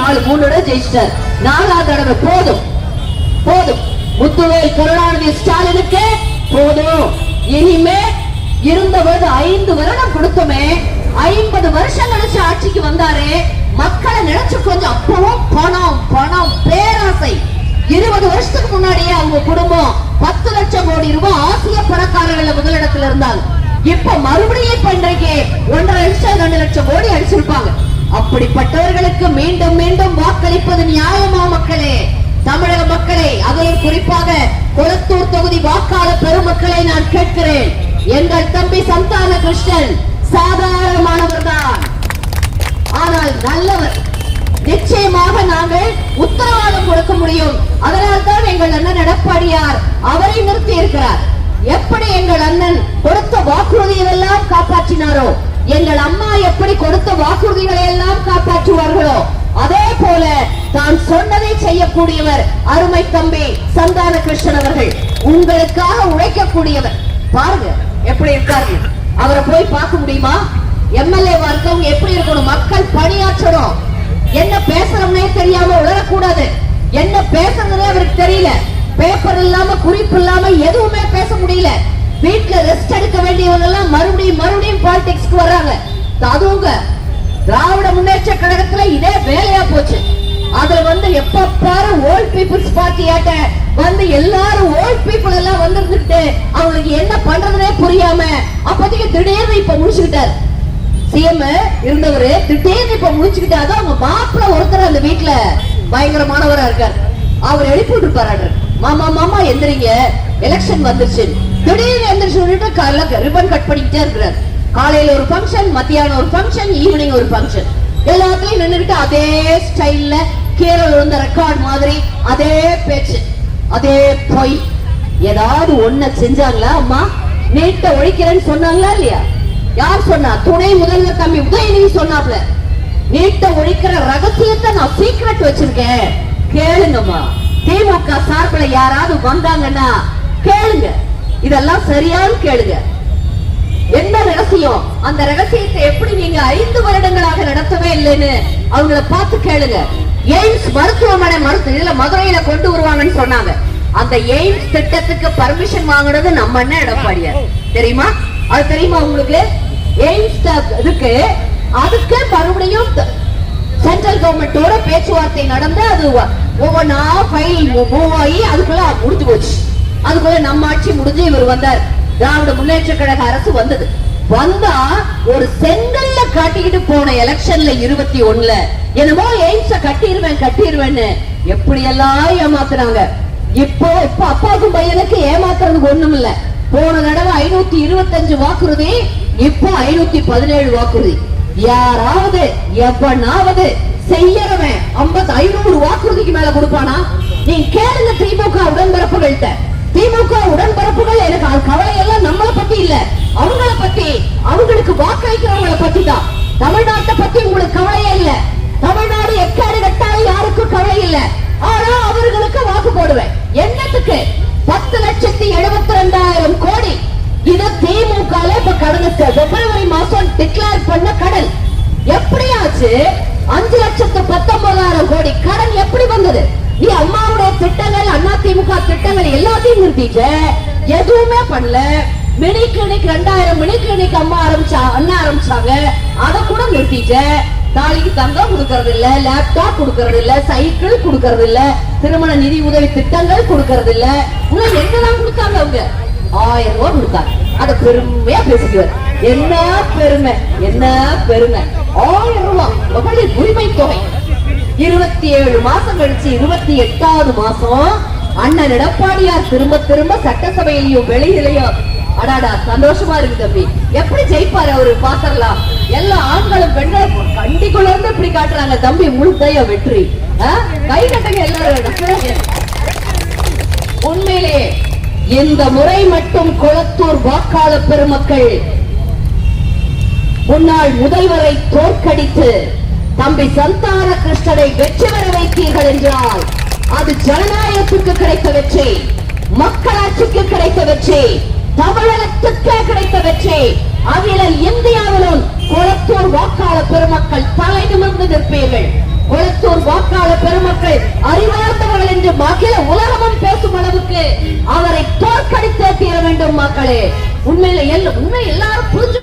4-3 ஜெயிச்சிட்டார். 4வது தடவை போதும் போதும். முத்துவேல் கருணாநிதி ஸ்டாலினுக்கு போதும். இனிமே இருந்தவது 5 வருடம் கொடுத்தோமே, 50 வருஷம் கழிச்சு ஆட்சிக்கு வந்தாரு. மக்களை நினைச்சு கொஞ்சம் அப்பவும் பணம் பணம் பேராசை. 20 வருஷத்துக்கு முன்னாடியே அவங்க குடும்பம் 10 லட்சம் கோடி ரூபாய் ஆசிய பணக்காரர்கள் முதலிடத்துல இருந்தாங்க. இப்ப மறுபடியும் இன்றைக்கு 1.5 லட்சம் 2 லட்சம் கோடி அடிச்சிருப்பாங்க. அப்படிப்பட்டவர்களுக்கு மீண்டும் மீண்டும் வாக்களிப்பது நியாயமா மக்களே, தமிழக மக்களே, அதில் குறிப்பாக கொளத்தூர் தொகுதி வாக்காளர் பெருமக்களை நான் கேட்கிறேன். எங்கள் தம்பி சந்தான கிருஷ்ணன் சாதாரணமானவர் தான், ஆனால் நல்லவர். நிச்சயமாக நாங்கள் உத்தரவாதம் கொடுக்க முடியும். அதனால்தான் எங்கள் அண்ணன் எடப்பாடியார் அவரை நிறுத்தி இருக்கிறார். எப்படி எங்கள் அண்ணன் கொடுத்த வாக்குறுதிகள் எல்லாம் காப்பாற்றினாரோ, எங்கள் அம்மா எப்படி கொடுத்த வாக்குறுதிகளை எல்லாம் காப்பாற்றுவார்களோ, அதே போல தான் சொன்னதை செய்யக்கூடியவர் அருமை தம்பி சந்தான கிருஷ்ணன் அவர்கள். உங்களுக்காக உழைக்கக்கூடியவர். பாருங்க எப்படி இருக்காரு. அவரை போய் பார்க்க முடியுமா? எம்எல்ஏ இருக்கவங்க எப்படி இருக்கணும்? மக்கள் பணியாற்றணும். என்ன பேசுறோம்னே தெரியாம உளரக்கூடாது. என்ன பேசுறதுனே அவருக்கு தெரியல. பேப்பர் இல்லாம குறிப்பு இல்லாம எதுவுமே பேச முடியல. வீட்டுல ரெஸ்ட் எடுக்க வேண்டியவங்க எல்லாம் மறுபடியும் பாலிடிக்ஸ்க்கு வர்றாங்க. அதுவுங்க திராவிட முன்னேற்ற கழகத்துல இதே வேலையா போச்சு. அதுல எப்ப பாரு ஓல்ட் பீப்புள்ஸ் பார்ட்டி ஆட்ட எல்லாரும் ஓல்ட் பீப்புள் எல்லாம் வந்துட்டு அவங்களுக்கு என்ன பண்றதுனே புரியாம அப்போதைக்கு திடீர்னு இப்ப முடிச்சுக்கிட்டாரு. சிஎம் இருந்தவரு திடீர்னு இப்ப முடிச்சுக்கிட்டாரு. அவங்க மாப்பிள்ள ஒருத்தர் அந்த வீட்டுல பயங்கரமானவரா இருக்காரு. அவர் எழுப்பி விட்டுருப்பாரு, மாமா மாமா எந்திரிங்க, எலெக்ஷன் வந்துருச்சு. திடீர்னு எந்திரிச்சு ரிப்பன் கட் பண்ணிக்கிட்டே இருக்கிறார். காலையில ஒரு ஃபங்க்ஷன், மத்தியானம் ஒரு ஃபங்க்ஷன், ஈவினிங் ஒரு ஃபங்க்ஷன். எல்லாத்துலயும் நின்றுட்டு அதே ஸ்டைல்ல கீழே விழுந்த ரெக்கார்ட் மாதிரி அதே பேச்சு, அதே பொய். ஏதாவது ஒண்ணு செஞ்சாங்களா? அம்மா நீட்ட ஒழிக்கிறேன்னு சொன்னாங்களா இல்லையா? யார் சொன்னா? துணை முதல்வர் தம்பி உதயநிதி சொன்னாப்ல. நீட்ட ஒழிக்கிற ரகசியத்தை நான் சீக்ரெட் வச்சிருக்கேன், கேளுங்கம்மா. திமுக சார்பில் யாராவது வந்தாங்கன்னா கேளுங்க, இதெல்லாம் சரியானு கேளுங்க. என்ன ரகசியம்? அந்த ரகசியத்தை எப்படி நீங்க 5 வருடங்களாக நடத்தவே இல்லைன்னு அவங்கள பார்த்து கேளுங்க. எய்ம்ஸ் மருத்துவமனை மதுரையில கொண்டு வருவாங்கன்னு சொன்னாங்க. அந்த எய்ம்ஸ் திட்டத்துக்கு பர்மிஷன் வாங்குறது நம்ம அண்ணன் எடப்பாடியார். தெரியுமா? அது தெரியுமா உங்களுக்கு? எய்ம்ஸ் இருக்கு, அதுக்கு மறுபடியும் சென்ட்ரல் கவர்மெண்டோட பேச்சுவார்த்தை நடந்து அது ஒவ்வொன்னா ஃபைல் மூவ் ஆகி அதுக்குள்ள முடிஞ்சு போச்சு. அதுக்குள்ள நம்ம ஆட்சி முடிஞ்சு இவர் வந்தார். திராவிட முன்னேற்ற கழக அரசு வந்தது. வந்தா ஒரு செங்கல்ல காட்டிக்கிட்டு போன எலெக்ஷன்ல 21ல என்னமோ எய்ம்ஸ கட்டிடுவேன்னு எப்படி எல்லாம் ஏமாத்துறாங்க. இப்போ அப்பாவுக்கும் பையனுக்கு ஏமாத்துறதுக்கு ஒண்ணும் இல்ல. போன தடவை 525 வாக்குறுதி, இப்போ 517 வாக்குறுதி. யாராவது எவனாவது செய்யறவன் 500 வாக்குறுதிக்கு மேல கொடுப்பானா? நீங்க கேளுங்க திமுக உடன்பிறப்புகள்கிட்ட. திமுக உடன்பிறப்புகள் எனக்கு கவலை எல்லாம் நம்மளை பத்தி இல்ல, அவங்கள பத்தி, அவங்களுக்கு வாக்களிக்கிறவங்கள பத்தி தான். தமிழ்நாட்டை பத்தி உங்களுக்கு கவலையே இல்ல. தமிழ்நாடு எக்காடு கட்டாலும் யாருக்கும் கவலை இல்ல. ஆனா அவர்களுக்கு வாக்கு போடுவேன். என்னத்துக்கு? 10,72,000 கோடி. இது திமுக இப்ப கடந்த பிப்ரவரி மாசம் டிக்ளேர் பண்ண கடன். எப்படியாச்சு 5,19,000 கோடி கடன் எப்படி வந்தது? நீ அம்மாவுடைய திட்டங்கள், அண்ணா திமுக திட்டங்கள் எல்லாத்தையும் நிறுத்திட்ட, எதுவுமே பண்ணல. மினி கிளினிக் 2000 மினி கிளினிக் அண்ணா ஆரம்பிச்சாங்க, அதை கூட நிறுத்திட்ட. தாலிக்கு தங்கம் கொடுக்கறது இல்ல, லேப்டாப் கொடுக்கறது இல்ல, சைக்கிள் கொடுக்கறது இல்ல, திருமண நிதி உதவி திட்டங்கள் கொடுக்கறது இல்ல. என்னதான் கொடுத்தாங்க? அவங்க 1000 ரூபாய் கொடுத்தாங்க. அதை பெருமையா பேசிக்குவார். என்ன பெருமை, என்ன பெருமை! 1000 ரூபாய் மகளிர் உரிமை தொகை. 27 மாசம் கழிச்சு 28வது மாசம் அண்ணன் எடப்பாடியார் திரும்ப சட்டசபையிலையும் வெளியிலையும் அடாடா சந்தோஷமா இருக்கு தம்பி. எப்படி ஜெயிப்பாரு அவரு பாத்திரலாம். எல்லா ஆண்களும் பெண்களும் கண்டிக்குள்ள இருந்து இப்படி காட்டுறாங்க. தம்பி முழுதைய வெற்றி. கை கட்டுங்க எல்லாரும். உண்மையிலே இந்த முறை மட்டும் கொளத்தூர் வாக்காளர் பெருமக்கள் முன்னாள் முதல்வரை தோற்கடித்து தம்பி சந்தான கிருஷ்ணனை வெற்றி பெற வைத்தீர்கள் என்றால் அது ஜனநாயகத்துக்கு கிடைத்த வெற்றி, மக்களாட்சிக்கு கிடைத்த வெற்றி, தமிழகத்துக்கே கிடைத்த வெற்றி. அகில இந்தியாவிலும் கொளத்தூர் வாக்காளர் பெருமக்கள் தலை நிமிர்ந்து நிற்பீர்கள். கொளத்தூர் வாக்காளர் பெருமக்கள் அறிவார்ந்தவர்கள் என்று அகில உலகமும் பேசும் அளவுக்கு அவரை தோற்கடித்தே தீர வேண்டும் மக்களே. உண்மை எல்லாரும் புரிஞ்சு